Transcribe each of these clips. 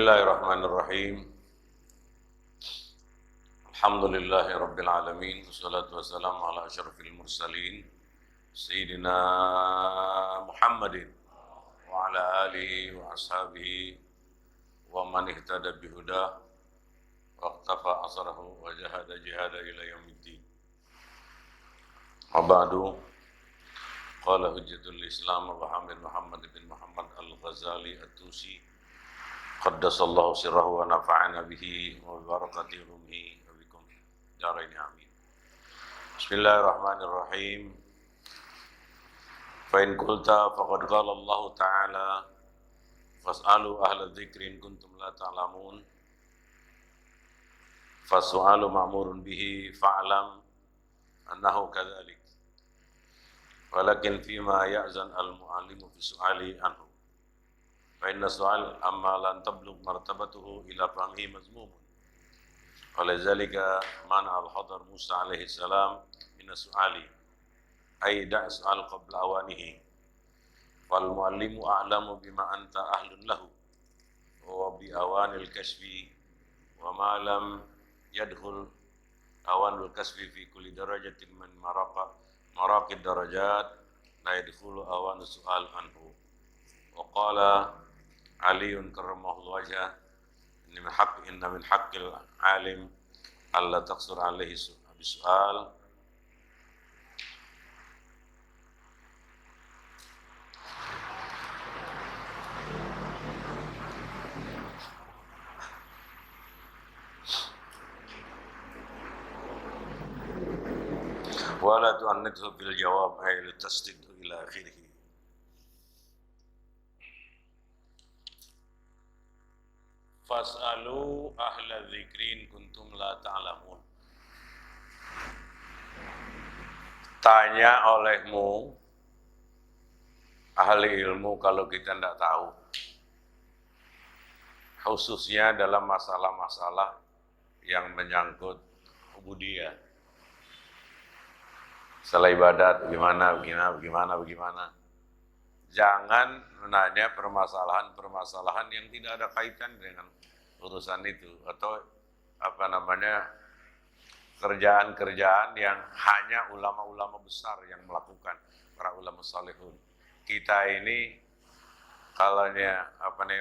Bismillahirrahmanirrahim. Alhamdulillahi Rabbil Alamin. Wassalatu wassalamu ala asyrafil mursalin Sayyidina Muhammadin wa ala alihi wa ashabihi wa man ihtada bihudah wa iqtafa asarahu wa jahada jihada ila yaumiddin. Wa ba'du. Qala hujjatul Islam Abu Hamid Muhammad bin Muhammad Al-Ghazali At-Tusi qaddasallahu sirrahu wa nafa'ana bihi wa barakati rumihi wa bikum daraini amin. Bismillahirrahmanirrahim. Fa in qulta faqad qala Allah Ta'ala fas'alu ahla dzikri in kuntum la ta'lamun. Fasu'alu ma'murun bihi fa'lam annahu kadzalik. Walakin fima ya'zan al-mu'allimu fi su'ali anhu. Fa inna su'al amma lan tablugh martabatuhu ila fahmihi mazmumun. Walizalika mana al-hadar Musa alaihi salam min as-su'ali ay da' su'al qabla awanihi. Fal mu'allimu a'lamu bima anta ahlun lahu wa bi awanil kashfi wa ma lam yadkhul awanul kashfi fi kulli darajatin min maraqid darajat la yadkhulu awanus su'al anhu. Wa qala Aliun karramahullahu wajhah inna min haqqil alim alla taqsur alaihi bisu'al wa la tu'annidhu bil jawab ay litasdid ila akhirih. Fas'alu ahla dzikrin kuntum la ta'lamun. Tanya olehmu ahli ilmu kalau kita tidak tahu. Khususnya dalam masalah-masalah yang menyangkut ubudiyah. Salah ibadat, bagaimana. Jangan menanya permasalahan-permasalahan yang tidak ada kaitan dengan urusan itu atau kerjaan-kerjaan yang hanya ulama-ulama besar yang melakukan, para ulama salihun. Kita ini kalau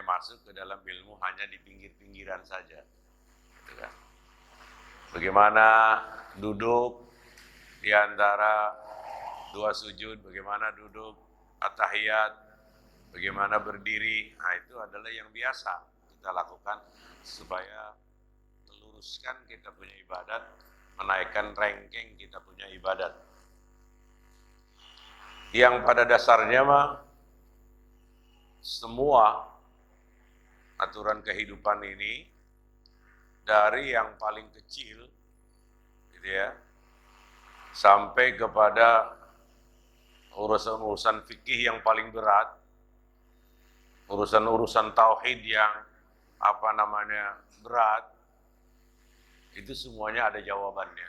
masuk ke dalam ilmu hanya di pinggir-pinggiran saja. Gitu kan. Bagaimana duduk di antara dua sujud, bagaimana duduk at-tahiyat, bagaimana berdiri, nah itu adalah yang biasa kita lakukan supaya meluruskan kita punya ibadat, menaikkan ranking kita punya ibadat. Yang pada dasarnya semua aturan kehidupan ini dari yang paling kecil, gitu ya, sampai kepada urusan-urusan fikih yang paling berat, urusan-urusan tauhid yang berat, itu semuanya ada jawabannya.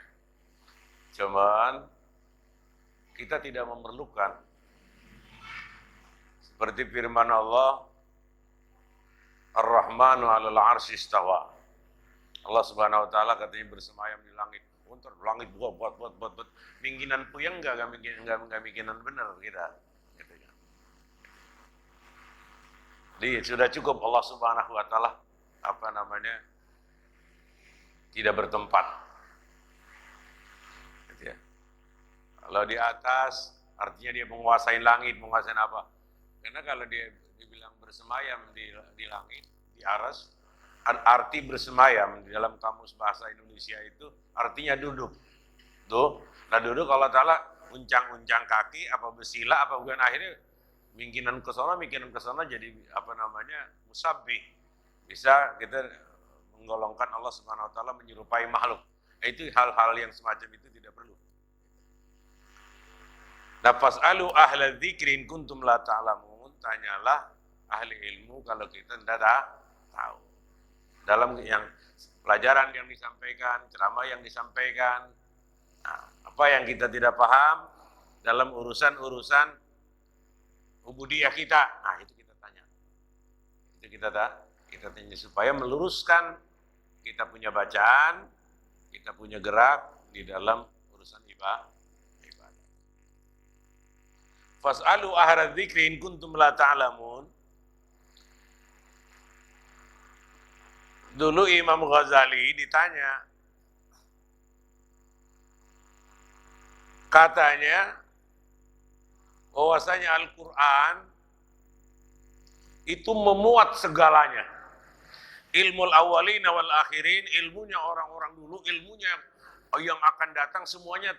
Cuman kita tidak memerlukan seperti firman Allah, Ar-Rahmanu 'alal 'arsy istawa. Allah Subhanahu wa taala katanya bersemayam di langit. Untuk langit buat mingginan puyeng enggak mingginan benar kita gitu ya. Jadi sudah cukup Allah Subhanahu wa taala tidak bertempat gitu ya. Kalau di atas artinya dia menguasai langit, menguasai apa? Karena kalau dia dibilang bersemayam di langit, di aras, arti bersemayam di dalam kamus bahasa Indonesia itu artinya duduk. Tuh, nah duduk Allah Ta'ala uncang-uncang kaki, apa bersila, apa bukan, akhirnya mingkinan ke sana jadi musabbih. Bisa kita menggolongkan Allah Subhanahu wa taala menyerupai makhluk. Itu hal-hal yang semacam itu tidak perlu. Nah, fas'alu ahla dzikrin kuntum la ta'lamun, tanyalah ahli ilmu kalau kita tidak tahu. Dalam yang pelajaran yang disampaikan, ceramah yang disampaikan, apa yang kita tidak paham dalam urusan ubudiyah kita, itu kita tanya. Itu Kita tanya supaya meluruskan kita punya bacaan, kita punya gerak di dalam urusan ibadah. Fas'alu ahla dzikri in kuntum la ta'lamun. Dulu Imam Ghazali ditanya, katanya bahwasanya Al-Quran itu memuat segalanya. Ilmul awwalina wal akhirin, ilmunya orang-orang dulu, ilmunya yang akan datang, semuanya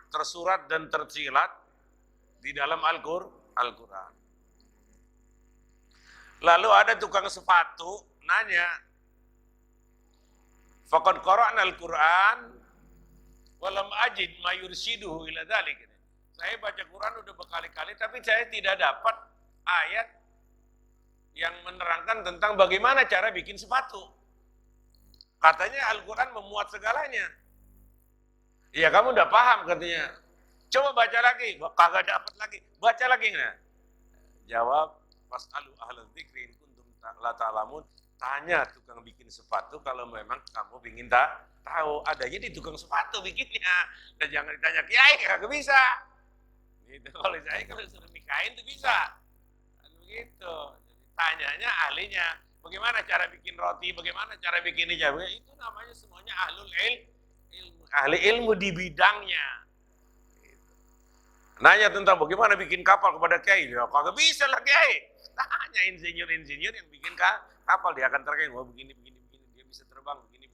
tersurat dan tersirat di dalam Al-Quran. Lalu ada tukang sepatu nanya, faqad qara'na al-Quran walam ajid ma yurshiduhu ila dzalik. Saya baca Quran udah berkali-kali tapi saya tidak dapat ayat yang menerangkan tentang bagaimana cara bikin sepatu. Katanya Al-Quran memuat segalanya. Ya kamu udah paham katanya. Coba baca lagi, kagak dapat lagi. Baca lagi nggak? Jawab, fas'alu ahla dzikri in kuntum la ta'lamun. Tanya tukang bikin sepatu kalau memang kamu ingin tahu. Adanya di tukang sepatu bikinnya. Dan jangan ditanya kiai, kagak bisa. Gitu. Kalau suruh nikahin tuh bisa. Begitu. Tanyanya ahlinya. Bagaimana cara bikin roti? Bagaimana cara bikin hijab? Itu namanya semuanya ahli ilmu di bidangnya. Nanya tentang bagaimana bikin kapal kepada kiai, ya kagak bisa lah kiai. Tanya insinyur-insinyur yang bikin kapal, dia akan terkait, wah begini, dia bisa terbang, begini.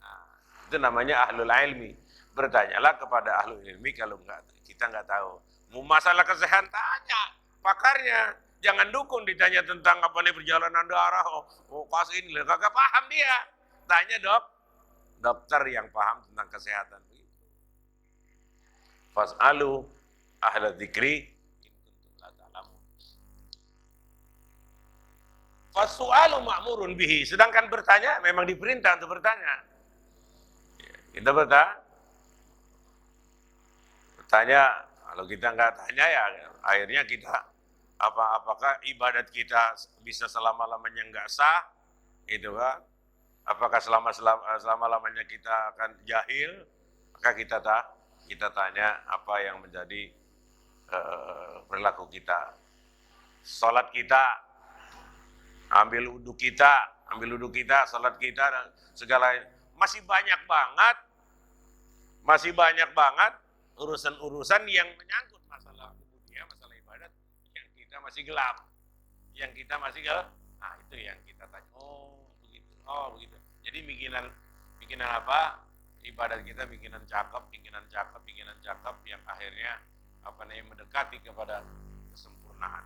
Nah, itu namanya ahlul ilmi. Bertanyalah kepada ahlul ilmi kalau kita nggak tahu. Mau masalah kesehatan, tanya pakarnya. Jangan dukun ditanya tentang apa nih perjalanan darah, pas ini, kagak paham dia. Tanya dokter yang paham tentang kesehatan. Fas'alu ahla dzikri in kuntum la ta'lamun. Fas'alu ma'murun bihi. Sedangkan bertanya memang diperintah untuk bertanya. Kita bertanya, kalau kita nggak tanya ya akhirnya kita apakah ibadat kita bisa selama-lamanya nggak sah, gitu kan? Apakah selama-lamanya kita akan jahil? Maka kita tanya apa yang menjadi perilaku kita. Salat kita, ambil wudhu kita, salat kita, dan segala masih banyak banget urusan-urusan yang menyangkut masalah ubudiyah, masalah ibadat yang kita masih gelap, nah itu yang kita tanya. Oh begitu. Jadi bikinan apa? Ibadat kita bikinan cakep yang akhirnya mendekati kepada kesempurnaan.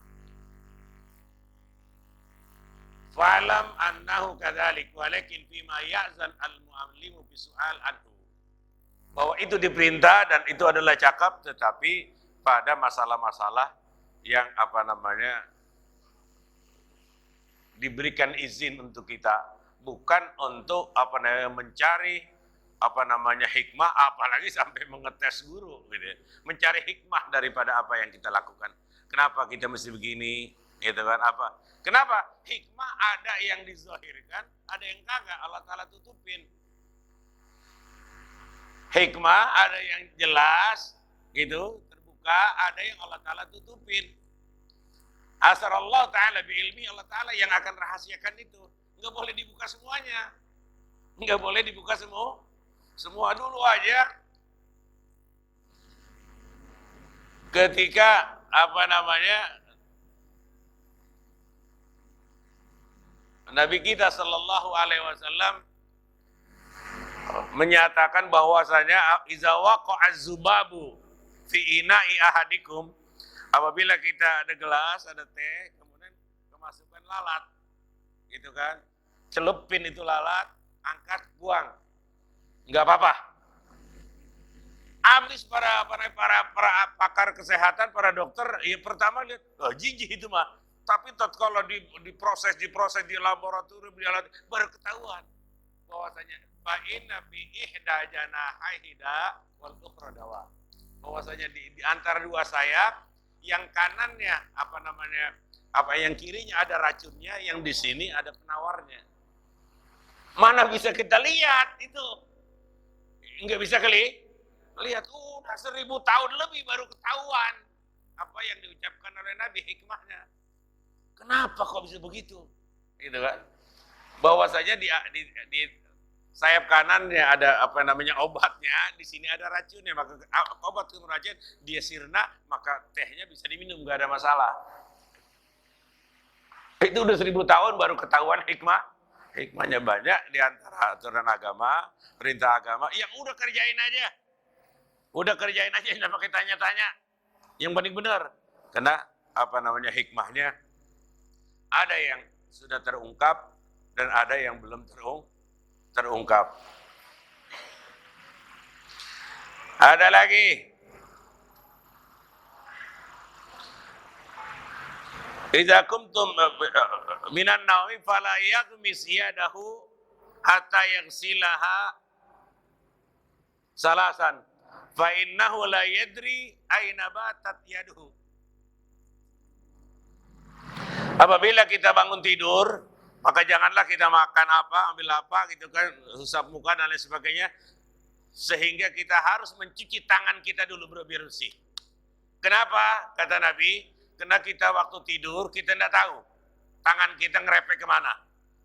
Fa'lam annahu kadzalik walakin fima ya'zan al-mu'allimu bi su'al anhu. Bahwa itu diperintah dan itu adalah cakep, tetapi pada masalah-masalah yang diberikan izin untuk kita, bukan untuk mencari hikmah, apalagi sampai mengetes guru, gitu. Mencari hikmah daripada apa yang kita lakukan. Kenapa kita mesti begini, gitu kan? Kenapa? Hikmah ada yang dizahirkan, ada yang kagak, Allah Ta'ala tutupin. Hikmah ada yang jelas, gitu, terbuka, ada yang Allah Ta'ala tutupin. Asrarallahu Ta'ala bi'ilmi, Allah Ta'ala yang akan rahasiakan itu. Nggak boleh dibuka semuanya. Nggak boleh dibuka semua dulu aja. Ketika Nabi kita Shallallahu Alaihi Wasallam menyatakan bahwasanya iza waqa'az zubabu fi ina'i ahadikum, apabila kita ada gelas, ada teh, kemudian kemasukan lalat, gitu kan, celupin itu lalat, angkat, buang, nggak apa-apa. Habis para pakar kesehatan, para dokter, ya pertama lihat, jijik itu mah. Tapi kalau diproses di laboratorium, baru ketahuan bahwasanya fa'inna bi ihda janahaihida wal ukhra dawa. Bahwasanya di antara dua sayap yang kanannya yang kirinya ada racunnya, yang di sini ada penawarnya. Mana bisa kita lihat itu? Enggak bisa lihat. Udah 1000 tahun lebih baru ketahuan apa yang diucapkan oleh Nabi, hikmahnya. Kenapa kok bisa begitu? Gitu kan? Bahwasanya di sayap kanannya ada obatnya, di sini ada racunnya, maka obat racun dia sirna, maka tehnya bisa diminum, nggak ada masalah. Itu udah 1000 tahun baru ketahuan hikmahnya banyak di antara aturan agama, perintah agama, yang udah kerjain aja, jangan pakai tanya-tanya, yang penting benar, karena hikmahnya ada yang sudah terungkap dan ada yang belum terungkap. Ada lagi. Idza kumtum minan naumi fala yaghmis yadahu hatta yaghsilaha salasan fa innahu la yadri aina batat yaduhu. Apabila kita bangun tidur, maka janganlah kita makan ambil apa gitu kan, usap muka dan lain sebagainya, sehingga kita harus mencuci tangan kita dulu bersih. Kenapa? Kata Nabi, karena kita waktu tidur kita tidak tahu tangan kita ngerepek kemana,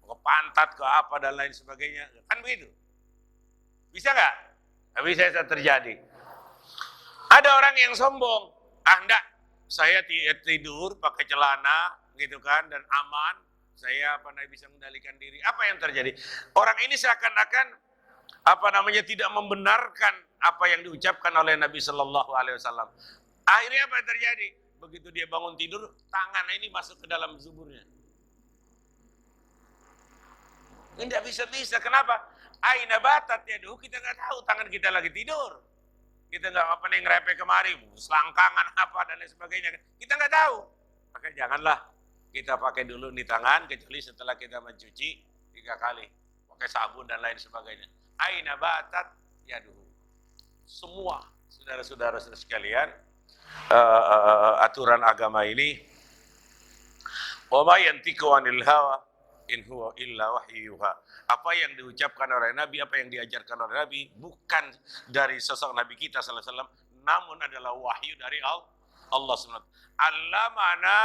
ke pantat, ke apa dan lain sebagainya, kan begitu? Bisa nggak? Tapi bisa terjadi. Ada orang yang sombong, enggak, saya tidur pakai celana gitu kan dan aman, saya bisa mengendalikan diri. Apa yang terjadi? Orang ini seakan-akan tidak membenarkan apa yang diucapkan oleh Nabi Shallallahu Alaihi Wasallam. Akhirnya apa yang terjadi? Begitu dia bangun tidur, tangan ini masuk ke dalam zuburnya. Tidak bisa. Kenapa? Aina batat yaduhu, kita nggak tahu tangan kita lagi tidur. Kita nggak ngerepek kemari, selangkangan apa dan lain sebagainya. Kita nggak tahu. Maka janganlah kita pakai dulu nih tangan, kecuali setelah kita mencuci 3 kali, pakai sabun dan lain sebagainya. Aina batat yaduhu. Semua saudara-saudara sekalian, aturan agama ini, wa ma yantiqu 'anil hawa in huwa illa wahyuha. Apa yang diucapkan oleh Nabi, apa yang diajarkan oleh Nabi, bukan dari sosok Nabi kita sallallahu alaihi wasallam, namun adalah wahyu dari Allah Subhanahu wa ta'ala. Allamana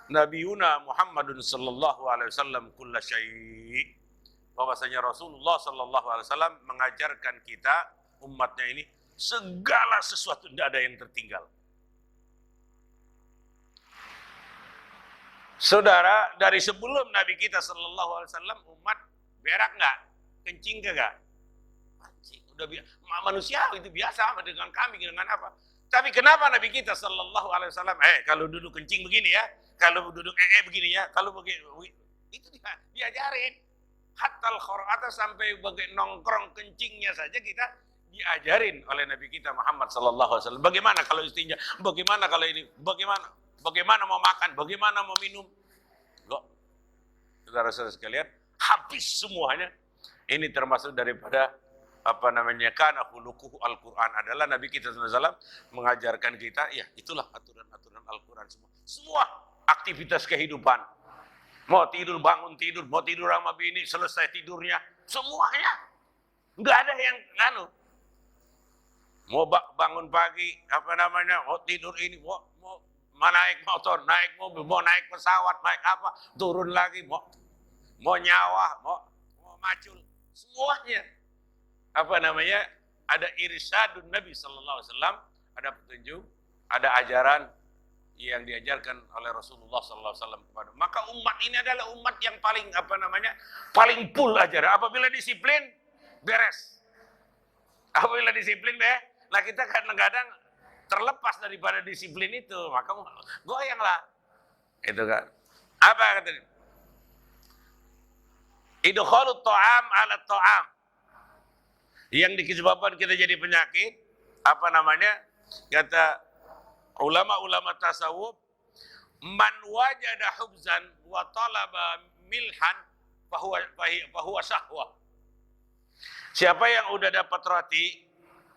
nabiyuna Muhammadun sallallahu alaihi wasallam kulla syai'. Bahwasanya Rasulullah sallallahu alaihi wasallam mengajarkan kita, umatnya ini, segala sesuatu, tidak ada yang tertinggal. Saudara, dari sebelum Nabi kita sallallahu alaihi wasallam, umat berak nggak? Kencing nggak? Kencing. Udah manusia itu biasa dengan kami, dengan apa? Tapi kenapa Nabi kita sallallahu alaihi wasallam, kalau duduk kencing begini ya, kalau duduk begini ya, kalau begini, itu diajarin. Hatta al-khur'ata, sampai nongkrong kencingnya saja kita diajarin oleh Nabi kita Muhammad sallallahu alaihi wasallam. Bagaimana kalau istinja? Bagaimana kalau ini? Bagaimana mau makan? Bagaimana mau minum? Loh, saudara-saudara sekalian, habis semuanya. Ini termasuk daripada karena khuluquhu Al-Quran, adalah Nabi kita sallallahu alaihi wasallam mengajarkan kita, ya itulah aturan-aturan Al-Quran semua. Semua aktivitas kehidupan. Mau tidur, bangun tidur, mau tidur sama bini, selesai tidurnya, semuanya. Enggak ada yang mau bangun pagi, mau tidur ini, mau naik motor, naik mobil, mau naik pesawat, naik apa, turun lagi, mau nyawa, mau macul, semuanya. Ada irsyadun Nabi sallallahu alaihi wasallam, ada petunjuk, ada ajaran yang diajarkan oleh Rasulullah sallallahu alaihi wasallam kepada. Maka umat ini adalah umat yang paling paling full ajaran. Apabila disiplin, beres. Apabila disiplin, nah kita kadang-kadang terlepas daripada disiplin itu, maka goyanglah. Itu kan. Apa katanya? Idkhalut ta'am ala ta'am. Yang disebabkan kita jadi penyakit, kata ulama-ulama tasawuf, man wajada hubzan wa talaba milhan fahuwa syahwah. Siapa yang udah dapat roti,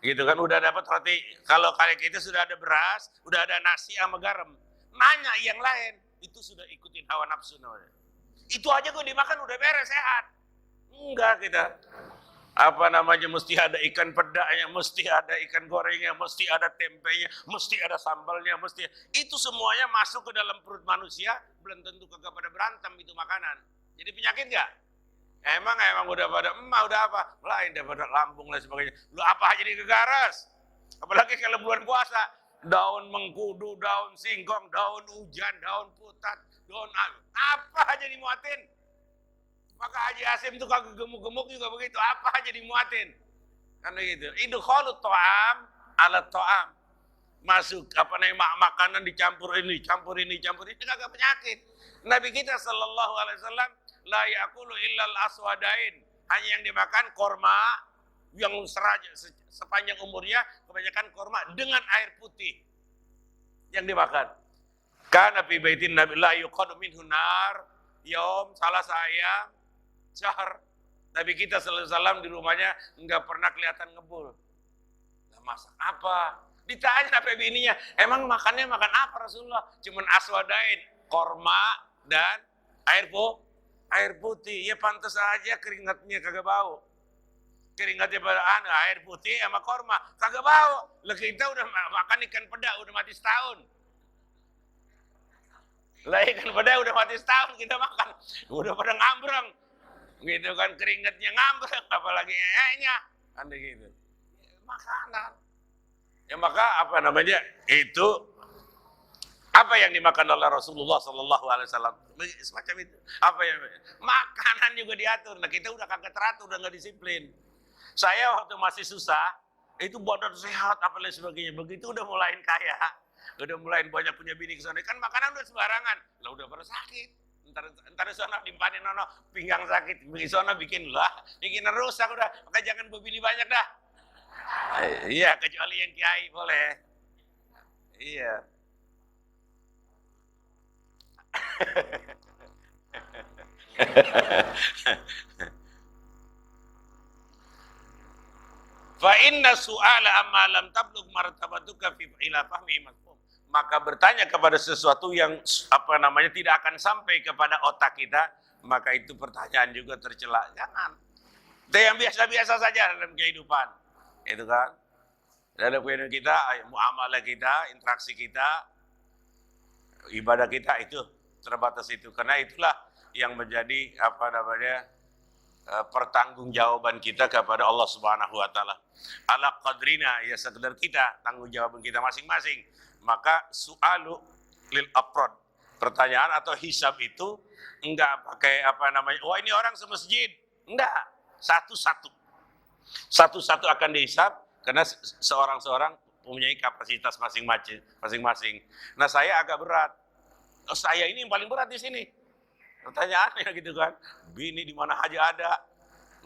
Gitu kan, udah dapat roti, kalau kayak kita sudah ada beras, udah ada nasi sama garam. Nanya yang lain, itu sudah ikutin hawa nafsu namanya. Itu aja kok dimakan udah beres, sehat. Enggak kita. Apa namanya, mesti ada ikan pedaknya, mesti ada ikan gorengnya, mesti ada tempenya, mesti ada sambalnya, mesti. Itu semuanya masuk ke dalam perut manusia, belum tentu kagak pada berantem itu makanan. Jadi penyakit enggak? Emang udah pada udah apa? Lain daripada lambung dan sebagainya. Lu apa aja digegaras? Apalagi kalau bulan puasa, daun mengkudu, daun singkong, daun hujan, daun putat, daun apa aja dimuatin. Maka Haji Hasim itu kagak gemuk-gemuk juga begitu, apa aja dimuatin. Kan begitu. Idkhalut ta'am ala ta'am. Masuk apa namanya makanan dicampur ini kagak penyakit. Nabi kita sallallahu alaihi wasallam la yaqulu illal aswadain. Hanya yang dimakan korma yang sepanjang umurnya kebanyakan korma dengan air putih yang dimakan. Kana fi baitin nabi la yuqadu minhu nar yaum salah saya syahr. Nabi kita sallallahu alaihi wasallam di rumahnya enggak pernah kelihatan ngebul. Lah masak apa? Ditanya sampai bininya, emang makannya makan apa Rasulullah? Cuman aswadain, korma dan air putih. Ya pantas aja keringatnya kagak bau. Keringatnya pada air putih sama korma kagak bau. Lah kita udah makan ikan peda udah mati setahun. Lah ikan peda udah mati setahun kita makan, udah pada ngambreng. Gitu kan, keringatnya ngambreng, apalagi nya kan gitu. Makanan. Ya maka apa namanya itu apa yang dimakan oleh Rasulullah Sallallahu Alaihi Wasallam semacam itu. Apa yang makanan juga diatur. Nah kita udah kagak teratur, udah nggak disiplin. Saya waktu masih susah itu badan sehat apa lain sebagainya. Begitu udah mulain kaya, udah mulain banyak punya bini kesana, kan makanan udah sembarangan. Lah udah pada sakit. Ntar sana dimpanin nono pinggang sakit, di sana bikin rusak udah. Maka jangan berbini banyak dah. Iya, kecuali yang kiai boleh. Iya. Fa inna su'ala amma lam tablugh martabatuka fi ila fahmi mafhum. Maka bertanya kepada sesuatu yang apa namanya tidak akan sampai kepada otak kita, maka itu pertanyaan juga tercela. Jangan. Itu yang biasa-biasa saja dalam kehidupan. Itu kan dalam kehidupan kita, muamalah kita, interaksi kita, ibadah kita itu terbatas itu. Karena itulah yang menjadi apa namanya pertanggungjawaban kita kepada Allah Subhanahu wa taala. Ala qadrina, ya sekedar kita tanggung jawaban kita masing-masing. Maka su'alu lil afrad, pertanyaan atau hisab itu enggak pakai apa namanya, wah ini orang semasjid. Enggak, satu-satu akan dihisab karena seorang-seorang mempunyai kapasitas masing-masing. Nah, saya agak berat. Saya ini yang paling berat di sini. Pertanyaannya gitu kan, bini di mana aja ada,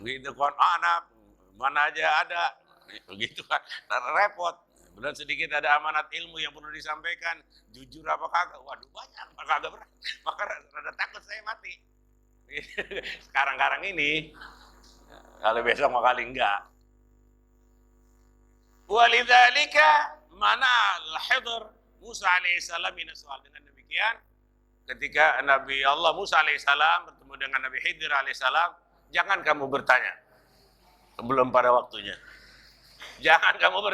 gitu kan, anak mana aja ada, begitu kan, repot. Benar sedikit ada amanat ilmu yang perlu disampaikan, jujur apa kagak, waduh banyak, maka agak berat, maka rada takut saya mati. Sekarang ini, kalau besok mau kali enggak. Walidzalika mana al-hidr Musa alaihissalam min soal. Dengan demikian, ketika Nabi Allah Musa alaihissalam bertemu dengan Nabi Khidir alaihissalam, jangan kamu bertanya belum pada waktunya. Jangan kamu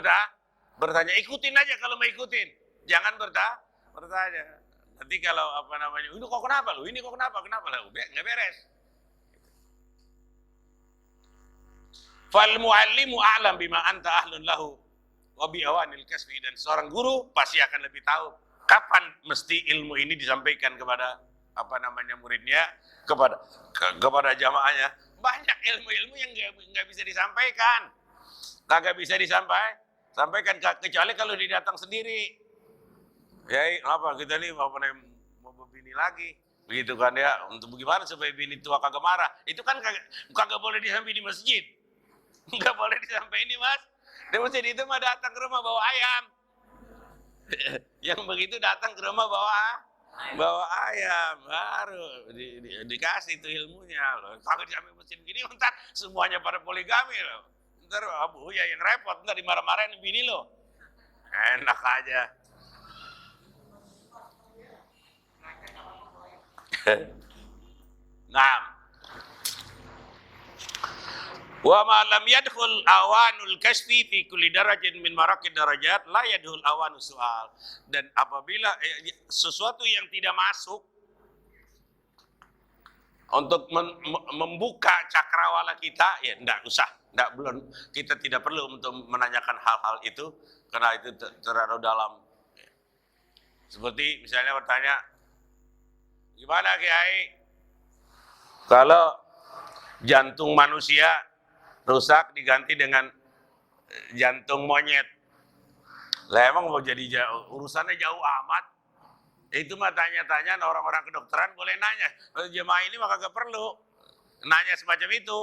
bertanya, ikutin aja kalau mau ikutin. Jangan bertanya. Nanti kalau apa namanya, ini kok kenapa lu? Ini kok kenapa lu? Nggak beres. Fal muallimu a'lam bima anta ahlun lahu wa bi awanil kasbi, dan seorang guru pasti akan lebih tahu kapan mesti ilmu ini disampaikan kepada apa namanya muridnya, kepada jamaahnya. Banyak ilmu-ilmu yang nggak bisa disampaikan, kagak bisa sampaikan kecuali kalau dia datang sendiri. Ya apa kita nih mau berbini lagi, begitu kan ya, untuk bagaimana supaya bini tua kagak marah. Itu kan kagak boleh disampaikan di masjid, nggak boleh disampaikan di mas. Di masjid itu mah datang ke rumah bawa ayam. Yang begitu datang ke rumah bawa ayam, baru dikasih itu ilmunya loh. Kalau diambil masjid gini, ntar semuanya pada poligami loh. Ntar Abu ya yang repot, ntar dimarah-marahin bini lo. Enak aja. Nah, wa ma lam yadkhul awanul kasfi fi kulli darajatin min maraqid darajat la yadkhul awanu su'al. Dan apabila sesuatu yang tidak masuk untuk membuka cakrawala kita, ya belum, kita tidak perlu untuk menanyakan hal-hal itu karena itu terlalu dalam. Seperti misalnya bertanya, gimana Kiai kalau jantung manusia rusak diganti dengan jantung monyet? Lah emang mau jadi urusannya jauh amat? Itu mah tanya-tanya orang-orang kedokteran boleh nanya. Kalau jemaah ini maka gak perlu nanya semacam itu.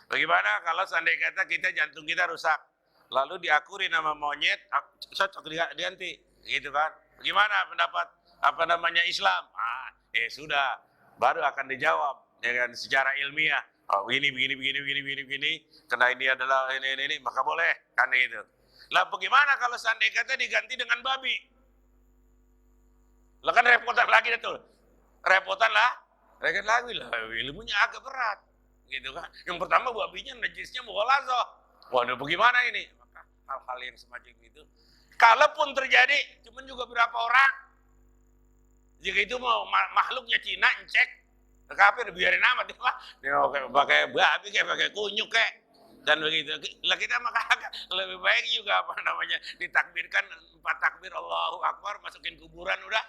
Bagaimana kalau seandainya kata kita jantung kita rusak, lalu diakuri nama monyet, cocok diganti, gitu kan? Bagaimana pendapat Islam? Sudah, baru akan dijawab dengan secara ilmiah. Oh, begini, karena ini adalah ini, maka boleh kan itu. Lah bagaimana kalau seandainya kata diganti dengan babi? Lah kan repotan lagi itu. Repotan lagi lah. Ilmunya agak berat. Gitu kan. Yang pertama babinya najisnya mughallazah. Waduh bagaimana ini? Maka hal-hal yang semacam itu. Kalaupun terjadi, cuman juga berapa orang. Jika itu mau makhluknya Cina, cek. Kafir biarin amat. Dia pakai babi kayak pakai kunyuk kayak. Dan begitu. Lah kita maka lebih baik juga ditakbirkan 4 takbir Allahu Akbar, masukin kuburan udah.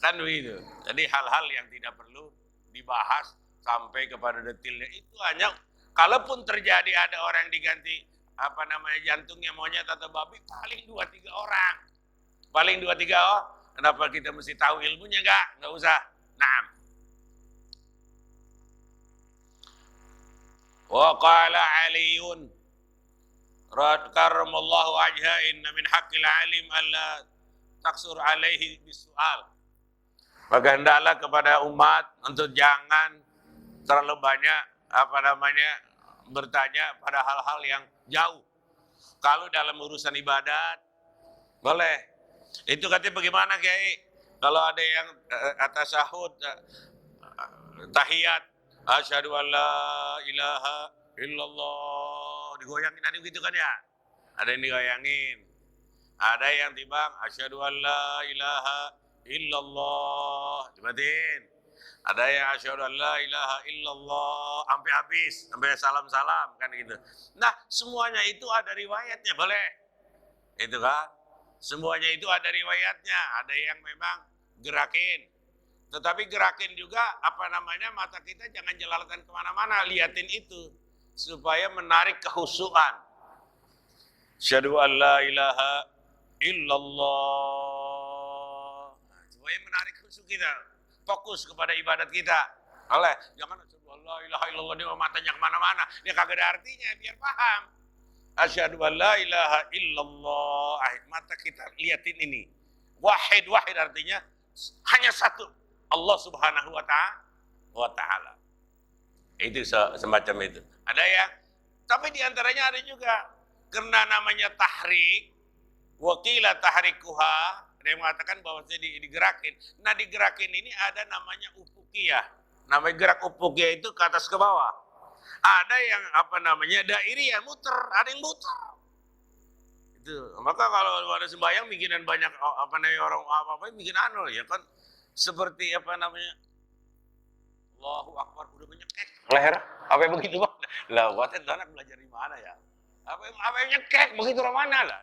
Kan begitu. Jadi hal-hal yang tidak perlu dibahas sampai kepada detailnya itu hanya kalaupun terjadi ada orang diganti jantungnya monyet atau babi paling 2-3 orang. Paling 2-3 orang. Kenapa kita mesti tahu ilmunya enggak usah. Naam. Wa qala Aliun karramallahu wajha inna min haqqil alim alla taksur alaihi bisu'al. Maka hendaklah kepada umat untuk jangan terlalu banyak bertanya pada hal-hal yang jauh. Kalau dalam urusan ibadat boleh. Itu katanya bagaimana Kiai? Kalau ada yang atas syahud tahiyat asyhadu an la ilaha illallah digoyangin ada gitu kan ya? Ada yang digoyangin. Ada yang timbang asyhadu an la ilaha illallah dimatiin. Ada yang asyhadu an la ilaha illallah sampai habis, sampai salam-salam kan gitu. Nah, semuanya itu ada riwayatnya, boleh. Itu kan? Semuanya itu ada riwayatnya. Ada yang memang gerakin. Tetapi gerakin juga mata kita jangan jelalatan kemana-mana, liatin itu supaya menarik kehusuan. Asyhadu an la ilaha illallah. Supaya menarik khusyuk kita, fokus kepada ibadat kita. Oleh, jangan la ilaha illallah dia matanya kemana-mana, dia kagak ada artinya, biar paham. Asyhadu an la ilaha illallah, mata kita liatin ini. Wahid artinya hanya satu, Allah subhanahu wa ta'ala. Itu semacam itu. Ada yang, tapi diantaranya ada juga, karena namanya tahrik, wakila tahrikuha, ada yang mengatakan bahwa digerakin. Nah digerakin ini ada namanya ufukiyah. Namanya gerak ufukiyah itu ke atas ke bawah. Ada yang dairiyah, muter, ada yang muter. Itu. Maka kalau ada sembahyang bikinan banyak orang bikin ya kan seperti Allahu Akbar udah menyekek leher. Apa yang begitu Bang? Lah buatnya anak belajar di mana ya? Apa yang nyekek begitu orang mana lah?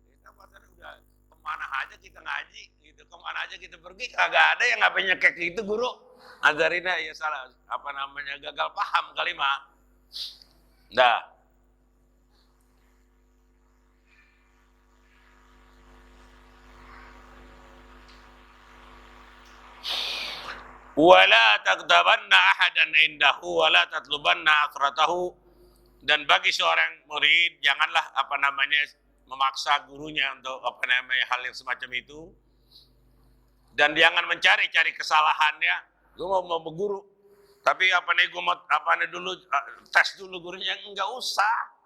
Kita buatnya udah kemana aja kita ngaji gitu, kemana aja kita pergi kagak ada yang ngapain nyekek gitu guru. Ajarinnya ya salah gagal paham kali mah. Nah. Wala taqtabanna ahadan indahu wala tatlubanna athratahu. Dan bagi seorang murid janganlah memaksa gurunya untuk hal yang semacam itu. Dan jangan mencari-cari kesalahannya. Gue mau berguru, tapi gue mau dulu tes dulu gurunya, enggak usah.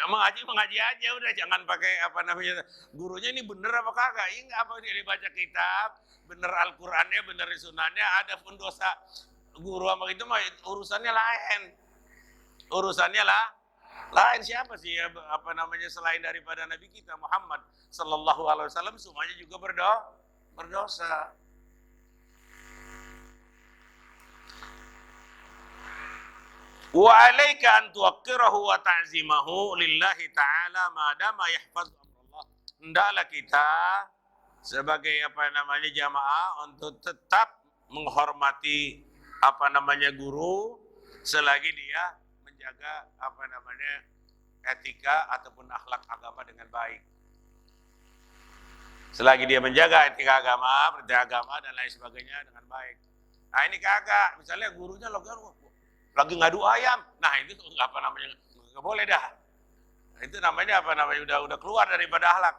mengaji aja udah, jangan pakai apa namanya gurunya ini bener apa kagak. Ini apa dia baca kitab, bener Al-Qur'annya, bener sunnahnya, ada pun dosa guru sama itu mah urusannya lain. Urusannya lah lain. Siapa sih ya, apa namanya selain daripada Nabi kita Muhammad sallallahu alaihi wasallam semuanya juga berdosa. Wa alaika an tuwaqqirahu wa ta'zimahu lillahi ta'ala ma dama yahfazu amrullah. Hendaklah kita sebagai apa namanya jamaah untuk tetap menghormati apa namanya guru selagi dia menjaga apa namanya etika ataupun akhlak agama dengan baik. Selagi dia menjaga etika agama, perintah agama dan lain sebagainya dengan baik. Nah ini kagak, misalnya gurunya lagi ngadu ayam, nah itu apa namanya nggak boleh dah. Itu namanya apa namanya udah keluar daripada akhlak.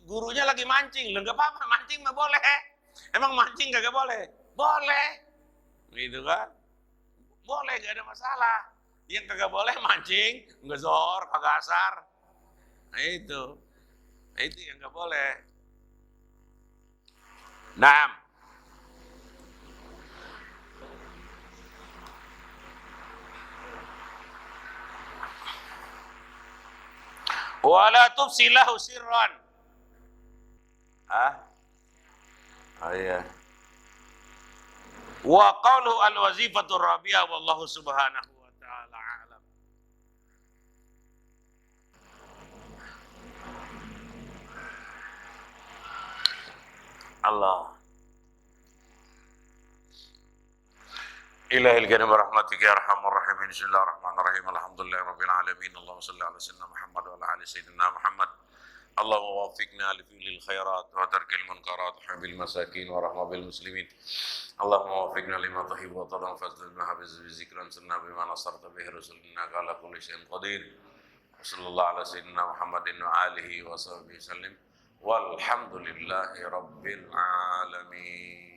Gurunya lagi mancing, lo nggak apa-apa, mancing mah boleh. Emang mancing kagak boleh? Boleh, gitu kan? Boleh, gak ada masalah. Yang kagak boleh mancing, ngezor, kagak asar. Nah itu yang nggak boleh. Nah. Wala tufsilahu sirran. Oh iya. Wa qawluhu al-wazifatur rabi'ah wallahu subhanahu wa ta'ala a'lam. Allah. Ilahil karim rahmatika ya arhamar rahimin. Bismillahirrahmanirrahim. Alhamdulillahirabbil alamin. Allahumma shalli ala sayyidina Muhammad wa ala ali sayyidina Muhammad. Allahumma waffiqna li fi'lil khairat wa tarkil munkarat, habil masakin wa rahmabil muslimin. Allahumma waffiqna lima tuhibbu wa tarda fazl mahabiz bi zikran sunna bima nasarta bihi rasulina ala kulli syai'in qadir. Sallallahu ala sayyidina Muhammadin wa alihi wa sahbihi sallim. Walhamdulillahi rabbil alamin.